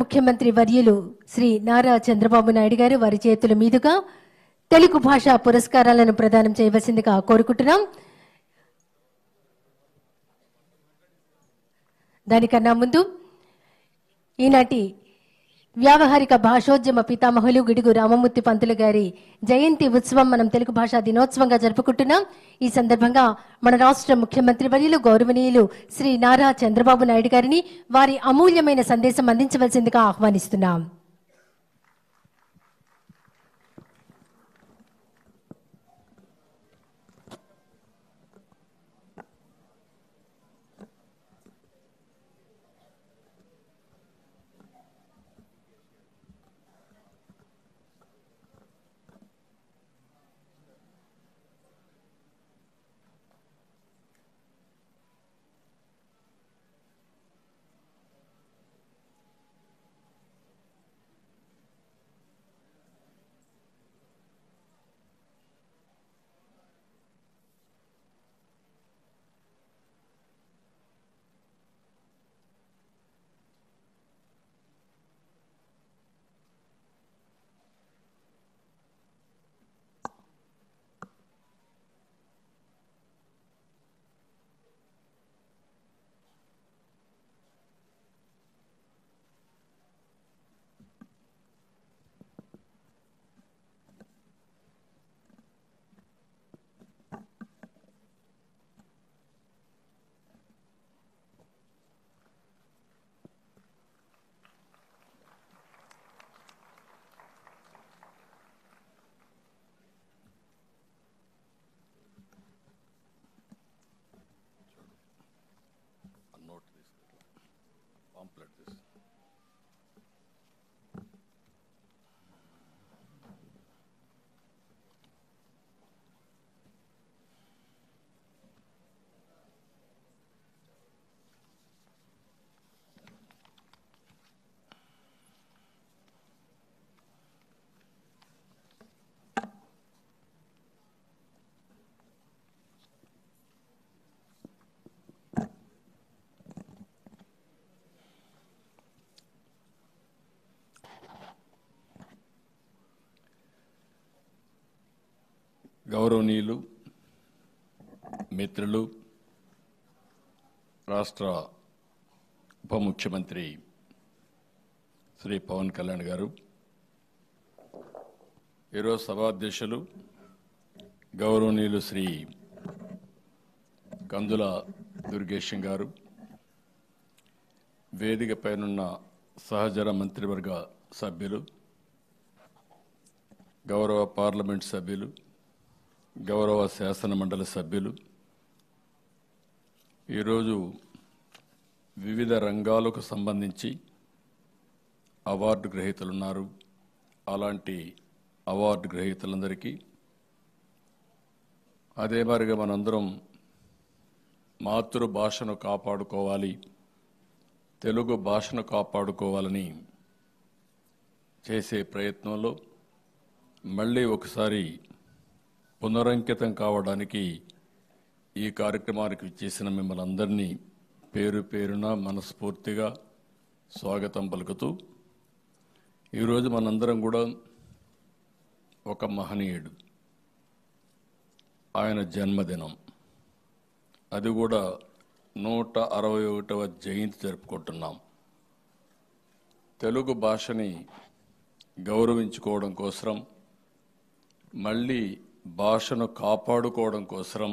ముఖ్యమంత్రి వర్యులు శ్రీ నారా చంద్రబాబు నాయుడు గారు వారి చేతుల మీదుగా తెలుగు భాషా పురస్కారాలను ప్రదానం చేయవలసిందిగా కోరుకుంటున్నాం. దానికన్నా ముందు ఈనాటి వ్యావహారిక భాషోద్యమ పితామహులు గిడుగు రామమూర్తి పంతులు గారి జయంతి ఉత్సవం మనం తెలుగు భాషా దినోత్సవంగా జరుపుకుంటున్నాం. ఈ సందర్భంగా మన రాష్ట్ర ముఖ్యమంత్రి వర్యులు గౌరవనీయులు శ్రీ నారా చంద్రబాబు నాయుడు గారిని వారి అమూల్యమైన సందేశం అందించవలసిందిగా ఆహ్వానిస్తున్నాం. గౌరవనీయులు మిత్రులు రాష్ట్ర ఉప ముఖ్యమంత్రి శ్రీ పవన్ కళ్యాణ్ గారు, ఈరోజు సభాధ్యక్షులు గౌరవనీయులు శ్రీ కందుల దుర్గేశం గారు, వేదిక పైనున్న సహచర మంత్రివర్గ సభ్యులు, గౌరవ పార్లమెంట్ సభ్యులు, గౌరవ శాసన మండలి సభ్యులు, ఈరోజు వివిధ రంగాలకు సంబంధించి అవార్డు గ్రహీతలున్నారు. అలాంటి అవార్డు గ్రహీతలందరికీ అదే మాదిరిగా మనందరం మాతృభాషను కాపాడుకోవాలి, తెలుగు భాషను కాపాడుకోవాలని చేసే ప్రయత్నంలో మళ్ళీ ఒకసారి పునరంకితం కావడానికి ఈ కార్యక్రమానికి ఇచ్చేసిన మిమ్మల్ని అందరినీ పేరు పేరున మనస్ఫూర్తిగా స్వాగతం పలుకుతూ, ఈరోజు మనందరం కూడా ఒక మహనీయుడు, ఆయన జన్మదినం, అది కూడా 161వ జయంతి జరుపుకుంటున్నాం. తెలుగు భాషని గౌరవించుకోవడం కోసం, మళ్ళీ భాషను కాపాడుకోవడం కోసం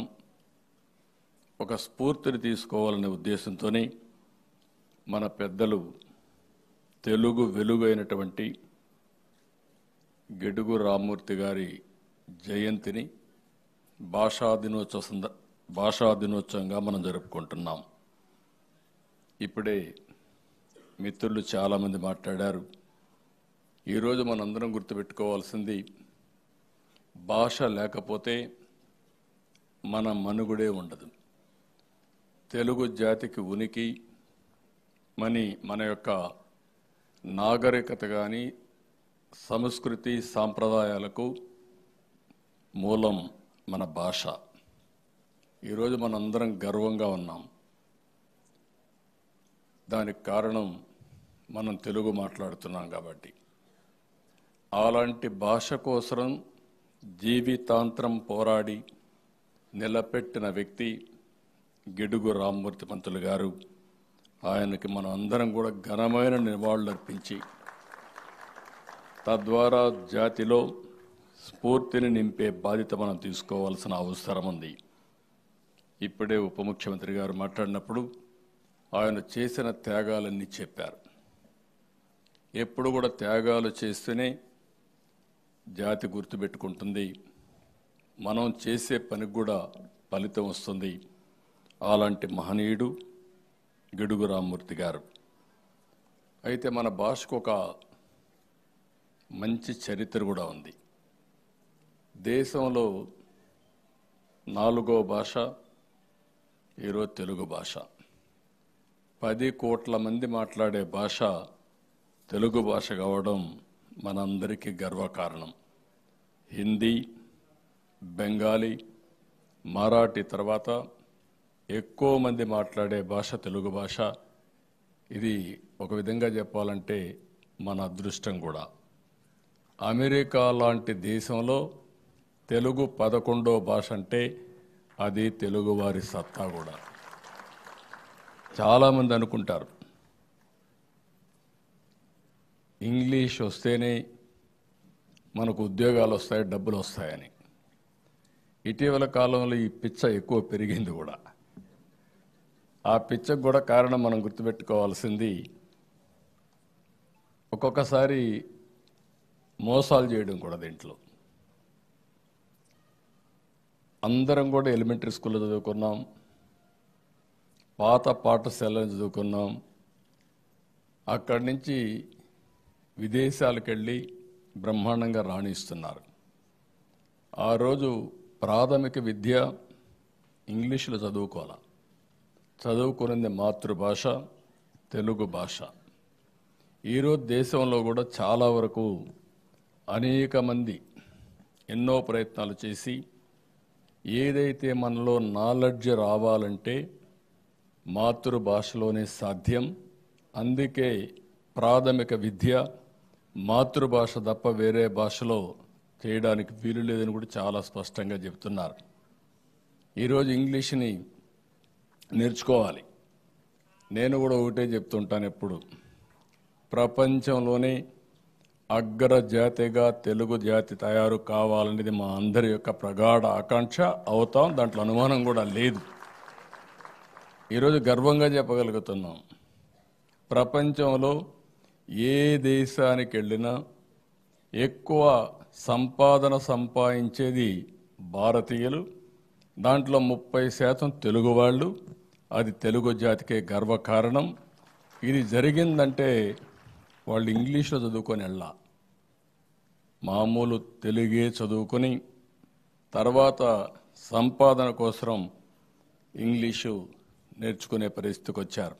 ఒక స్ఫూర్తిని తీసుకోవాలనే ఉద్దేశంతోనే మన పెద్దలు తెలుగు వెలుగు అయినటువంటి గిడుగు రామమూర్తి గారి జయంతిని భాషా దినోత్సవంగా మనం జరుపుకుంటున్నాం. ఇప్పుడే మిత్రులు చాలామంది మాట్లాడారు. ఈరోజు మనందరం గుర్తుపెట్టుకోవాల్సింది, భాష లేకపోతే మన మనుగడే ఉండదు. తెలుగు జాతికి ఉనికి, మన యొక్క నాగరికత కానీ సంస్కృతి సాంప్రదాయాలకు మూలం మన భాష. ఈరోజు మనందరం గర్వంగా ఉన్నాం. దానికి కారణం మనం తెలుగు మాట్లాడుతున్నాం కాబట్టి. అలాంటి భాష కోసం జీవితాంతరం పోరాడి నిలబెట్టిన వ్యక్తి గిడుగు రామ్మూర్తి పంతులు గారు. ఆయనకి మనం అందరం కూడా ఘనమైన నివాళులర్పించి తద్వారా జాతిలో స్ఫూర్తిని నింపే బాధ్యత మనం తీసుకోవాల్సిన అవసరం ఉంది. ఇప్పుడే ఉప ముఖ్యమంత్రి గారు మాట్లాడినప్పుడు ఆయన చేసిన త్యాగాలన్నీ చెప్పారు. ఎప్పుడు కూడా త్యాగాలు చేస్తేనే జాతి గుర్తుపెట్టుకుంటుంది, మనం చేసే పనికి కూడా ఫలితం వస్తుంది. అలాంటి మహనీయుడు గిడుగు రామ్మూర్తి గారు. అయితే మన భాషకు ఒక మంచి చరిత్ర కూడా ఉంది. దేశంలో 4వ భాష ఈరోజు తెలుగు భాష. 10 కోట్ల మంది మాట్లాడే భాష తెలుగు భాష కావడం మనందరికీ గర్వకారణం. హిందీ, బెంగాలీ, మరాఠీ తర్వాత ఎక్కువ మంది మాట్లాడే భాష తెలుగు భాష. ఇది ఒక విధంగా చెప్పాలంటే మన అదృష్టం కూడా. అమెరికా లాంటి దేశంలో తెలుగు 11వ భాష అంటే అది తెలుగువారి సత్తా కూడా. చాలామంది అనుకుంటారు ఇంగ్లీష్ వస్తేనే మనకు ఉద్యోగాలు వస్తాయి, డబ్బులు వస్తాయని. ఇటీవల కాలంలో ఈ పిచ్చ ఎక్కువ పెరిగింది కూడా. ఆ పిచ్చకు కూడా కారణం మనం గుర్తుపెట్టుకోవాల్సింది, ఒక్కొక్కసారి మోసాలు చేయడం కూడా. దీంట్లో అందరం కూడా ఎలిమెంటరీ స్కూల్లో చదువుకున్నాం, పాత పాఠశాలలో చదువుకున్నాం. అక్కడి నుంచి విదేశాలకు వెళ్ళి బ్రహ్మాండంగా రాణిస్తున్నారు. ఆ రోజు ప్రాథమిక విద్య ఇంగ్లీషులో చదువుకోవాలి. చదువుకున్నది మాతృభాష తెలుగు భాష. ఈరోజు దేశంలో కూడా చాలా వరకు అనేక మంది ఎన్నో ప్రయత్నాలు చేసి ఏదైతే మనలో నాలెడ్జ్ రావాలంటే మాతృభాషలోనే సాధ్యం. అందుకే ప్రాథమిక విద్య మాతృభాష తప్ప వేరే భాషలో చేయడానికి వీలు లేదని కూడా చాలా స్పష్టంగా చెప్తున్నారు. ఈరోజు ఇంగ్లీష్ని నేర్చుకోవాలి. నేను కూడా ఒకటే చెప్తుంటాను ఎప్పుడు, ప్రపంచంలోనే అగ్రజాతిగా తెలుగు జాతి తయారు కావాలనేది మా అందరి యొక్క ప్రగాఢ ఆకాంక్ష. అవుతాం, దాంట్లో అనుమానం కూడా లేదు. ఈరోజు గర్వంగా చెప్పగలుగుతున్నాం, ప్రపంచంలో ఏ దేశానికి వెళ్ళినా ఎక్కువ సంపాదన సంపాదించేది భారతీయులు. దాంట్లో 30% తెలుగు వాళ్ళు. అది తెలుగు జాతికే గర్వకారణం. ఇది జరిగిందంటే వాళ్ళు ఇంగ్లీష్లో చదువుకొని వెళ్ళా, మామూలు తెలుగే చదువుకొని తర్వాత సంపాదన కోసం ఇంగ్లీషు నేర్చుకునే పరిస్థితికి వచ్చారు.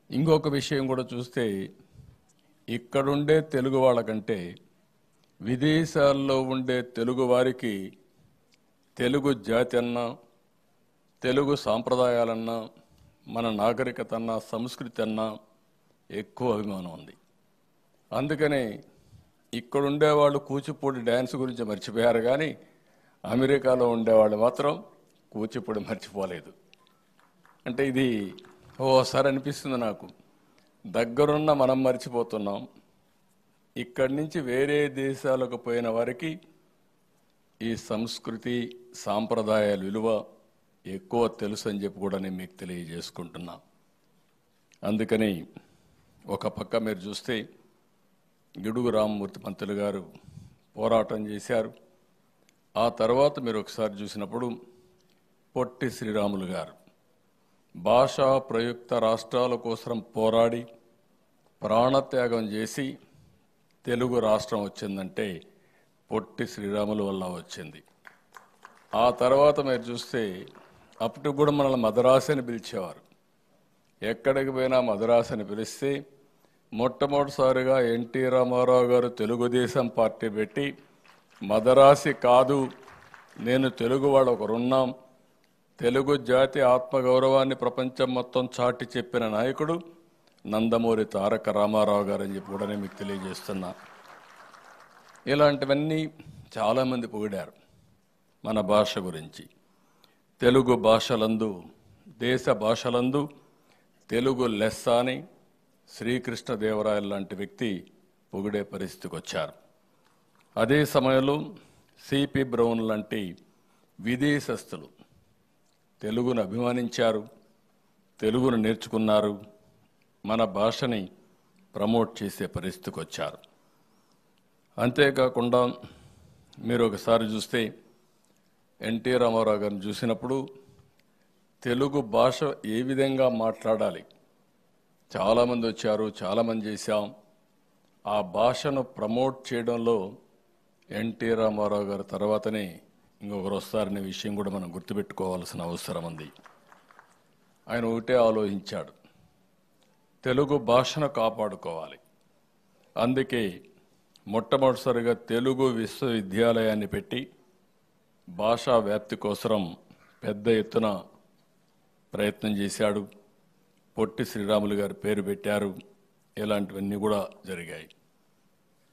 ఇంకొక విషయం కూడా చూస్తే, ఇక్కడుండే తెలుగు వాళ్ళకంటే విదేశాల్లో ఉండే తెలుగు వారికి తెలుగు జాతి అన్నా, తెలుగు సాంప్రదాయాలన్నా, మన నాగరికత అన్నా, సంస్కృతి అన్నా ఎక్కువ అభిమానం ఉంది. అందుకనే ఇక్కడుండేవాళ్ళు కూచిపూడి డ్యాన్స్ గురించి మర్చిపోయారు, కానీ అమెరికాలో ఉండేవాళ్ళు మాత్రం కూచిపూడి మర్చిపోలేదు. అంటే ఇది ఓసారి అనిపిస్తుంది నాకు, దగ్గరున్న మనం మర్చిపోతున్నాం, ఇక్కడి నుంచి వేరే దేశాలకు పోయిన వారికి ఈ సంస్కృతి సాంప్రదాయాల విలువ ఎక్కువ తెలుసు అని చెప్పి కూడా నేను మీకు తెలియజేసుకుంటున్నా. అందుకని ఒక పక్క మీరు చూస్తే గిడుగు రామ్మూర్తి పంతులు గారు పోరాటం చేశారు. ఆ తర్వాత మీరు ఒకసారి చూసినప్పుడు పొట్టి శ్రీరాములు గారు భాషా ప్రయుక్త రాష్ట్రాల కోసం పోరాడి ప్రాణత్యాగం చేసి తెలుగు రాష్ట్రం వచ్చిందంటే పొట్టి శ్రీరాములు వల్ల వచ్చింది. ఆ తర్వాత మీరు చూస్తే అప్పటికి కూడా మనల్ని మద్రాసు అని పిలిచేవారు. ఎక్కడికి పోయినా మద్రాసు అని పిలిస్తే మొట్టమొదటిసారిగా ఎన్టీ రామారావు గారు తెలుగుదేశం పార్టీ పెట్టి మద్రాసి కాదు, నేను తెలుగు వాళ్ళు ఒకరున్నాం, తెలుగు జాతి ఆత్మగౌరవాన్ని ప్రపంచం మొత్తం చాటి చెప్పిన నాయకుడు నందమూరి తారక రామారావు గారు అని చెప్పి కూడా నేను మీకు తెలియజేస్తున్నా. ఇలాంటివన్నీ చాలామంది పొగిడారు మన భాష గురించి. తెలుగు భాషలందు, దేశ భాషలందు తెలుగు లెస్స అని శ్రీకృష్ణదేవరాయలు లాంటి వ్యక్తి పొగిడే పరిస్థితికి వచ్చారు. అదే సమయంలో సిపి బ్రౌన్ లాంటి విదేశస్తులు తెలుగును అభిమానించారు, తెలుగును నేర్చుకున్నారు, మన భాషని ప్రమోట్ చేసే పరిస్థితికి వచ్చారు. అంతేకాకుండా మీరు ఒకసారి చూస్తే ఎన్టీ రామారావు గారిని చూసినప్పుడు తెలుగు భాష ఏ విధంగా మాట్లాడాలి, చాలామంది వచ్చారు, చాలామంది చేశాం. ఆ భాషను ప్రమోట్ చేయడంలో ఎన్టీ రామారావు గారి తర్వాతనే ఇంకొకరు వస్తారనే విషయం కూడా మనం గుర్తుపెట్టుకోవాల్సిన అవసరం ఉంది. ఆయన ఒకటే ఆలోచించాడు, తెలుగు భాషను కాపాడుకోవాలి. అందుకే మొట్టమొదటిసారిగా తెలుగు విశ్వవిద్యాలయాన్ని పెట్టి భాషా వ్యాప్తి కోసం పెద్ద ఎత్తున ప్రయత్నం చేశాడు. పొట్టి శ్రీరాములు గారి పేరు పెట్టారు. ఇలాంటివన్నీ కూడా జరిగాయి.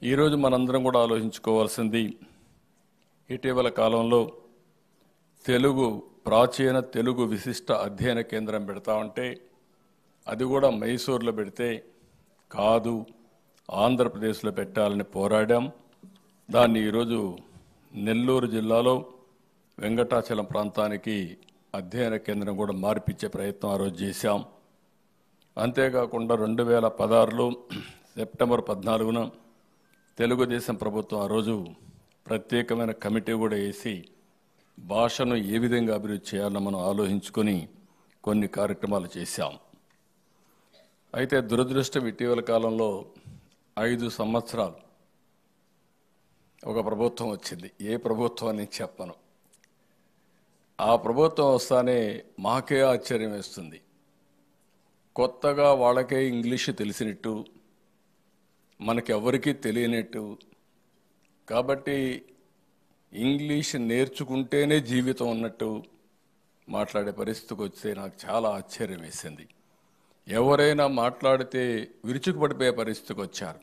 ఈరోజు మనందరం కూడా ఆలోచించుకోవాల్సింది, ఇటీవల కాలంలో ప్రాచీన తెలుగు విశిష్ట అధ్యయన కేంద్రం పెడతా ఉంటే అది కూడా మైసూర్లో పెడితే కాదు, ఆంధ్రప్రదేశ్లో పెట్టాలని పోరాడాం. దాన్ని ఈరోజు నెల్లూరు జిల్లాలో వెంకటాచలం ప్రాంతానికి అధ్యయన కేంద్రం కూడా మార్పిచ్చే ప్రయత్నం ఆ రోజు చేశాం. అంతేకాకుండా 2016లో సెప్టెంబర్ 14న తెలుగుదేశం ప్రభుత్వం ఆ రోజు ప్రత్యేకమైన కమిటీ కూడా వేసి భాషను ఏ విధంగా అభివృద్ధి చేయాలో మనం ఆలోచించుకొని కొన్ని కార్యక్రమాలు చేశాం. అయితే దురదృష్టం, ఇటీవల కాలంలో 5 సంవత్సరాలు ఒక ప్రభుత్వం వచ్చింది. ఏ ప్రభుత్వం అని చెప్పను. ఆ ప్రభుత్వం వస్తానే మాకే ఆశ్చర్యం వేస్తుంది. కొత్తగా వాళ్ళకే ఇంగ్లీషు తెలిసినట్టు, మనకెవరికీ తెలియనట్టు, కాబట్టి ఇంగ్లీష్ నేర్చుకుంటేనే జీవితం ఉన్నట్టు మాట్లాడే పరిస్థితికి వస్తే నాకు చాలా ఆశ్చర్యం వేసింది. ఎవరైనా మాట్లాడితే విరుచుకుపడిపోయే పరిస్థితికి వచ్చారు.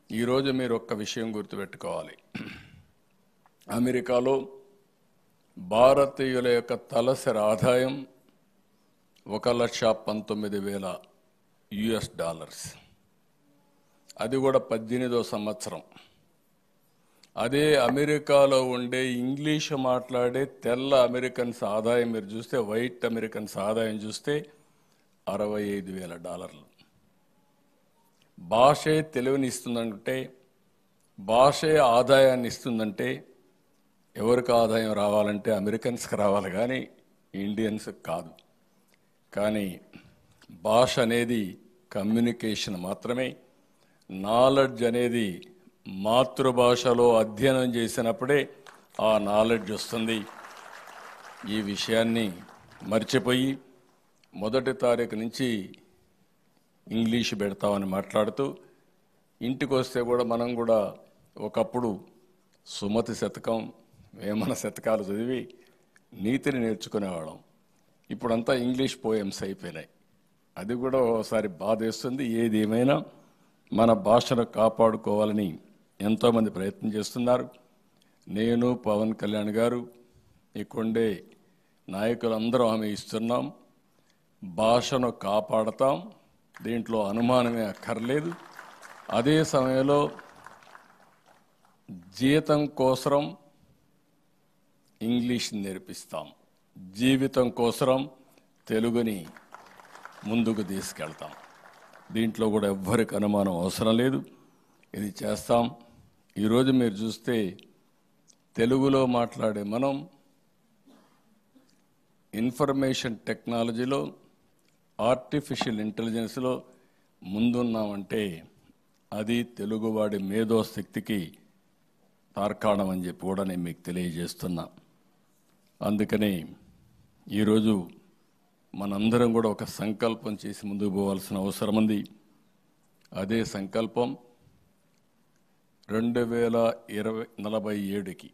ఈరోజు మీరు ఒక్క విషయం గుర్తుపెట్టుకోవాలి, అమెరికాలో భారతీయుల యొక్క తలసరి ఆదాయం $1,19,000. అది కూడా 18వ సంవత్సరం. అదే అమెరికాలో ఉండే ఇంగ్లీష్ మాట్లాడే తెల్ల అమెరికన్స్ ఆదాయం మీరు చూస్తే, వైట్ అమెరికన్స్ ఆదాయం చూస్తే $65,000. భాషే తెలివిని ఇస్తుందంటే, భాషే ఆదాయాన్ని ఇస్తుందంటే, ఎవరికి ఆదాయం రావాలంటే అమెరికన్స్కి రావాలి కానీ ఇండియన్స్కి కాదు. కానీ భాష అనేది కమ్యూనికేషన్ మాత్రమే. నాలెడ్జ్ అనేది మాతృభాషలో అధ్యయనం చేసినప్పుడే ఆ నాలెడ్జ్ వస్తుంది. ఈ విషయాన్ని మర్చిపోయి 1వ తారీఖు నుంచి ఇంగ్లీష్ పెడతామని మాట్లాడుతూ, ఇంటికి వస్తే కూడా మనం కూడా ఒకప్పుడు సుమతి శతకం, వేమన శతకాలు చదివి నీతిని నేర్చుకునేవాళ్ళం. ఇప్పుడంతా ఇంగ్లీష్ పోయమ్స్ అయిపోయినాయి. అది కూడా ఒకసారి బాధేస్తుంది. ఏది ఏమైనా మన భాషను కాపాడుకోవాలని ఎంతోమంది ప్రయత్నం చేస్తున్నారు. నేను, పవన్ కళ్యాణ్ గారు, ఇక్కడే నాయకులందరూ హామీ ఇస్తున్నాం, భాషను కాపాడతాం, దీంట్లో అనుమానమే అక్కర్లేదు. అదే సమయంలో జీతం కోసం ఇంగ్లీష్ నేర్పిస్తాం, జీవితం కోసం తెలుగుని ముందుకు తీసుకెళ్తాం. దీంట్లో కూడా ఎవ్వరికి అనుమానం అవసరం లేదు. ఇది చేస్తాం. ఈరోజు మీరు చూస్తే తెలుగులో మాట్లాడే మనం ఇన్ఫర్మేషన్ టెక్నాలజీలో, ఆర్టిఫిషియల్ ఇంటెలిజెన్స్లో ముందున్నామంటే అది తెలుగువాడి మేధోశక్తికి తార్కాణం అని చెప్పి కూడా నేను మీకు తెలియజేస్తున్నా. అందుకని ఈరోజు మనందరం కూడా ఒక సంకల్పం చేసి ముందుకు పోవాల్సిన అవసరం ఉంది. అదే సంకల్పం 2047కి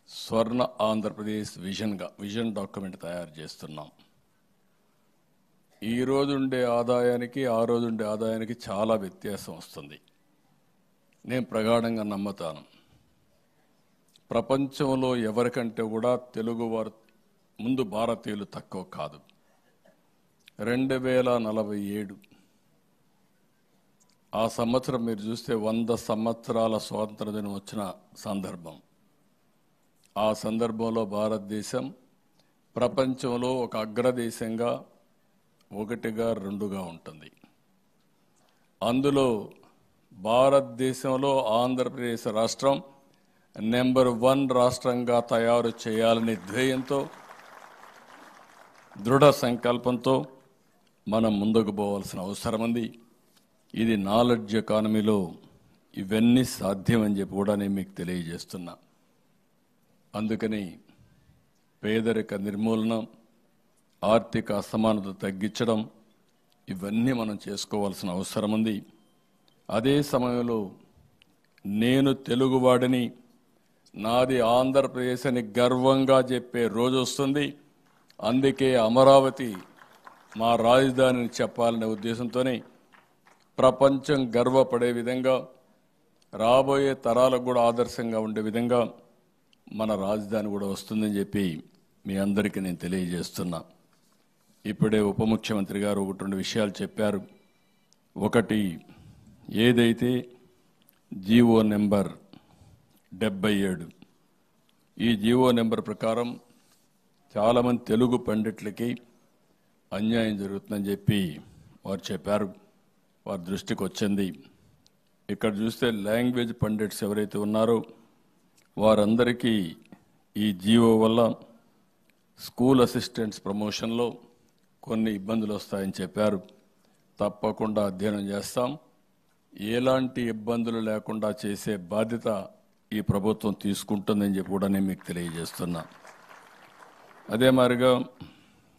స్వర్ణ ఆంధ్రప్రదేశ్ విజన్ డాక్యుమెంట్ తయారు చేస్తున్నాం. ఈ రోజు ఉండే ఆదాయానికి ఆ రోజు ఉండే ఆదాయానికి చాలా వ్యత్యాసం వస్తుంది. నేను ప్రగాఢంగా నమ్ముతాను. ప్రపంచంలో ఎవరికంటే కూడా తెలుగువారు ముందు భారతీయులు తక్కువ కాదు. 2047 ఆ సంవత్సరం మీరు చూస్తే 100 సంవత్సరాల స్వాతంత్ర దినం వచ్చిన సందర్భం. ఆ సందర్భంలో భారతదేశం ప్రపంచంలో ఒక అగ్రదేశంగా 1గా 2గా ఉంటుంది. అందులో భారతదేశంలో ఆంధ్రప్రదేశ్ రాష్ట్రం నెంబర్ 1 రాష్ట్రంగా తయారు చేయాలనే ధ్యేయంతో, దృఢ సంకల్పంతో మనం ముందుకు పోవాల్సిన అవసరం ఉంది. ఇది నాలెడ్జ్ ఎకానమీలో ఇవన్నీ సాధ్యమని చెప్పి కూడా నేను మీకు తెలియజేస్తున్నా. అందుకని పేదరిక నిర్మూలన, ఆర్థిక అసమానత తగ్గించడం, ఇవన్నీ మనం చేసుకోవాల్సిన అవసరం ఉంది. అదే సమయంలో నేను తెలుగువాడిని, నాది ఆంధ్రప్రదేశ్ అని గర్వంగా చెప్పే రోజు వస్తుంది. అందుకే అమరావతి మా రాజధానిని చెప్పాలనే ఉద్దేశంతోనే ప్రపంచం గర్వపడే విధంగా, రాబోయే తరాలకు కూడా ఆదర్శంగా ఉండే విధంగా మన రాజధాని కూడా వస్తుందని చెప్పి మీ అందరికీ నేను తెలియజేస్తున్నా. ఇప్పుడే ఉప ముఖ్యమంత్రి గారు 1-2 విషయాలు చెప్పారు. ఒకటి, ఏదైతే జీవో నెంబర్ 77, ఈ జీవో నెంబర్ ప్రకారం చాలామంది తెలుగు పండితులకి అన్యాయం జరుగుతుందని చెప్పి వారు చెప్పారు. వారి దృష్టికి వచ్చింది. ఇక్కడ చూస్తే లాంగ్వేజ్ పండిట్స్ ఎవరైతే ఉన్నారో వారందరికీ ఈ జీవో వల్ల స్కూల్ అసిస్టెంట్స్ ప్రమోషన్లో కొన్ని ఇబ్బందులు వస్తాయని చెప్పారు. తప్పకుండా అధ్యయనం చేస్తాం. ఎలాంటి ఇబ్బందులు లేకుండా చేసే బాధ్యత ఈ ప్రభుత్వం తీసుకుంటుందని చెప్పి కూడా నేను మీకు తెలియజేస్తున్నా. అదే మాదిరిగా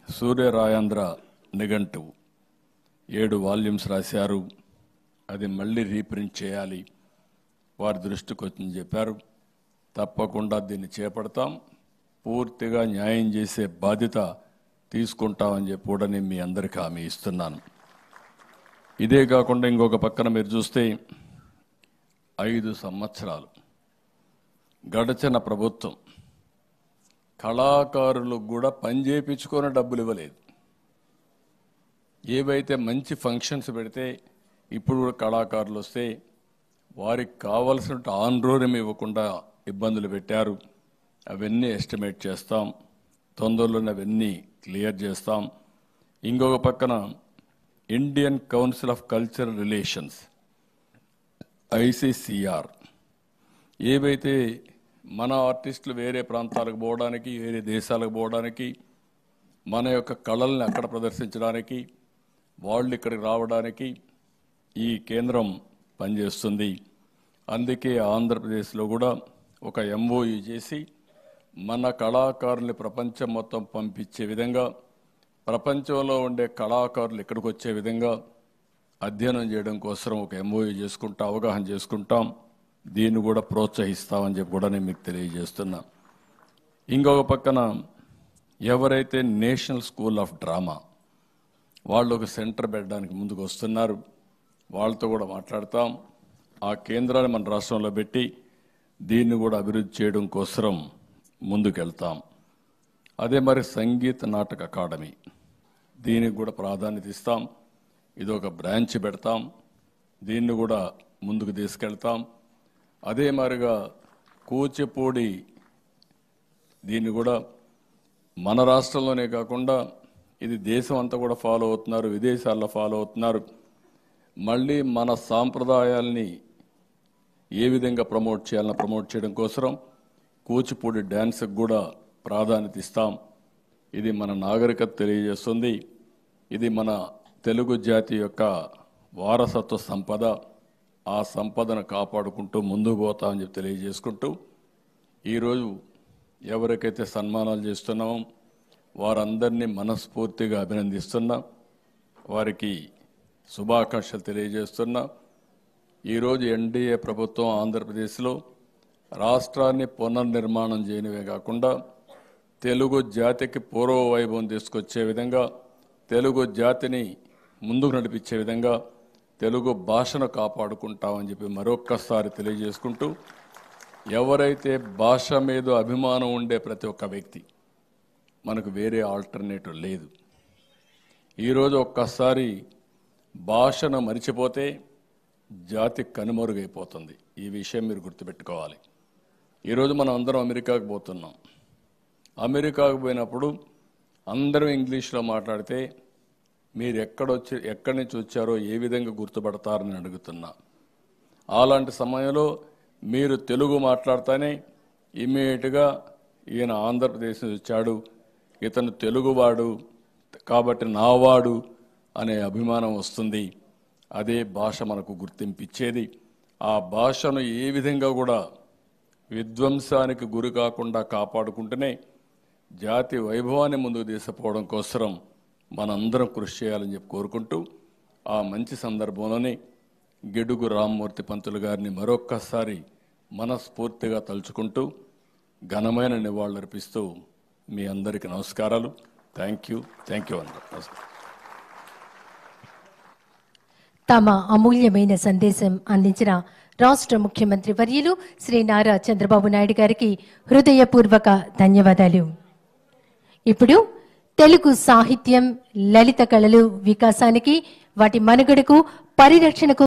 సూర్యరాయాంధ్ర నిఘంటువు 7 వాల్యూమ్స్ రాశారు. అది మళ్ళీ రీప్రింట్ చేయాలి. వారి దృష్టికి వచ్చింది చెప్పారు. తప్పకుండా దీన్ని చేపడతాం. పూర్తిగా న్యాయం చేసే బాధ్యత తీసుకుంటామని చెప్పి కూడా నేను మీ అందరికీ హామీ ఇస్తున్నాను. ఇదే కాకుండా ఇంకొక పక్కన మీరు చూస్తే 5 సంవత్సరాలు గడిచిన ప్రభుత్వం కళాకారులకు కూడా పని చేయించుకొని డబ్బులు ఇవ్వలేదు. ఏవైతే మంచి ఫంక్షన్స్ పెడితే ఇప్పుడు కూడా కళాకారులు వస్తే వారికి కావలసిన ఆన్రోరం ఇవ్వకుండా ఇబ్బందులు పెట్టారు. అవన్నీ ఎస్టిమేట్ చేస్తాం. తొందరలోనే అవన్నీ క్లియర్ చేస్తాం. ఇంకొక పక్కన Indian council of cultural relations ICCR ఏవైతే మన ఆర్టిస్టులు వేరే ప్రాంతాలకు పోవడానికి, వేరే దేశాలకు పోవడానికి, మన యొక్క కళల్ని అక్కడ ప్రదర్శించడానికి, వాళ్ళు ఇక్కడికి రావడానికి ఈ కేంద్రం పనిచేస్తుంది. అందుకే ఆంధ్రప్రదేశ్లో కూడా ఒక MOU చేసి మన కళాకారుల్ని ప్రపంచం మొత్తం పంపించే విధంగా, ప్రపంచంలో ఉండే కళాకారులు ఇక్కడికి వచ్చే విధంగా అధ్యయనం చేయడం కోసం ఒక MOU చేసుకుంటా, అవగాహన చేసుకుంటాం. దీన్ని కూడా ప్రోత్సహిస్తామని చెప్పి కూడా నేను మీకు తెలియజేస్తున్నా. ఇంకొక పక్కన ఎవరైతే నేషనల్ స్కూల్ ఆఫ్ డ్రామా వాళ్ళు ఒక సెంటర్ పెట్టడానికి ముందుకు వస్తున్నారు, వాళ్ళతో కూడా మాట్లాడతాం. ఆ కేంద్రాన్ని మన రాష్ట్రంలో పెట్టి దీన్ని కూడా అభివృద్ధి చేయడం కోసం ముందుకెళ్తాం. అదే మరి సంగీత నాటక అకాడమీ, దీనికి కూడా ప్రాధాన్యత ఇస్తాం. ఇది ఒక బ్రాంచ్ పెడతాం. దీన్ని కూడా ముందుకు తీసుకెళ్తాం. అదే మాదిరిగా కూచిపూడి, దీన్ని కూడా మన రాష్ట్రంలోనే కాకుండా ఇది దేశం అంతా కూడా ఫాలో అవుతున్నారు, విదేశాల్లో ఫాలో అవుతున్నారు. మళ్ళీ మన సాంప్రదాయాల్ని ఏ విధంగా ప్రమోట్ చేయాలని ప్రమోట్ చేయడం కోసం కూచిపూడి డ్యాన్స్కి కూడా ప్రాధాన్యత ఇస్తాం. ఇది మన నాగరికత తెలియజేస్తుంది. ఇది మన తెలుగు జాతి యొక్క వారసత్వ సంపద. ఆ సంపదను కాపాడుకుంటూ ముందుకు పోతామని చెప్పి తెలియజేసుకుంటూ, ఈరోజు ఎవరికైతే సన్మానాలు చేస్తున్నామో వారందరినీ మనస్ఫూర్తిగా అభినందిస్తున్నా, వారికి శుభాకాంక్షలు తెలియజేస్తున్నా. ఈరోజు NDA ప్రభుత్వం ఆంధ్రప్రదేశ్లో రాష్ట్రాన్ని పునర్నిర్మాణం చేయనివే కాకుండా తెలుగు జాతికి పూర్వ వైభవం తీసుకొచ్చే విధంగా, తెలుగు జాతిని ముందుకు నడిపించే విధంగా తెలుగు భాషను కాపాడుకుంటామని చెప్పి మరొక్కసారి తెలియజేసుకుంటూ, ఎవరైతే భాష మీద అభిమానం ఉండే ప్రతి ఒక్క వ్యక్తి, మనకు వేరే ఆల్టర్నేటివ్ లేదు. ఈరోజు ఒక్కసారి భాషను మరిచిపోతే జాతి కనుమరుగైపోతుంది. ఈ విషయం మీరు గుర్తుపెట్టుకోవాలి. ఈరోజు మనం అందరం అమెరికాకు పోతున్నాం. అమెరికాకు పోయినప్పుడు అందరం ఇంగ్లీష్లో మాట్లాడితే మీరు ఎక్కడి నుంచి వచ్చారో ఏ విధంగా గుర్తుపడతారని అడుగుతున్నా. అలాంటి సమయంలో మీరు తెలుగు మాట్లాడితేనే ఇమ్మీడియట్గా ఈయన ఆంధ్రప్రదేశ్ నుంచి వచ్చాడు, ఇతను తెలుగువాడు కాబట్టి నావాడు అనే అభిమానం వస్తుంది. అదే భాష మనకు గుర్తింపిచ్చేది. ఆ భాషను ఏ విధంగా కూడా విధ్వంసానికి గురి కాకుండా కాపాడుకుంటూనే జాతి వైభవాన్ని ముందుకు తీసుకుపోవడం కోసం మనందరం కృషి చేయాలని చెప్పి కోరుకుంటూ, ఆ మంచి సందర్భంలోనే గిడుగు రామ్మూర్తి పంతులు గారిని మరొక్కసారి మనస్ఫూర్తిగా తలుచుకుంటూ ఘనమైన నివాళులర్పిస్తూ మీ అందరికీ నమస్కారాలు. థ్యాంక్ యూ అందరూ. తమ అమూల్యమైన సందేశం అందించిన రాష్ట్ర ముఖ్యమంత్రి వర్యులు శ్రీ నారా చంద్రబాబు నాయుడు గారికి హృదయపూర్వక ధన్యవాదాలు. ఇప్పుడు తెలుగు సాహిత్యం, లలిత కళలు వికాసానికి, వాటి మనుగడకు, పరిరక్షణకు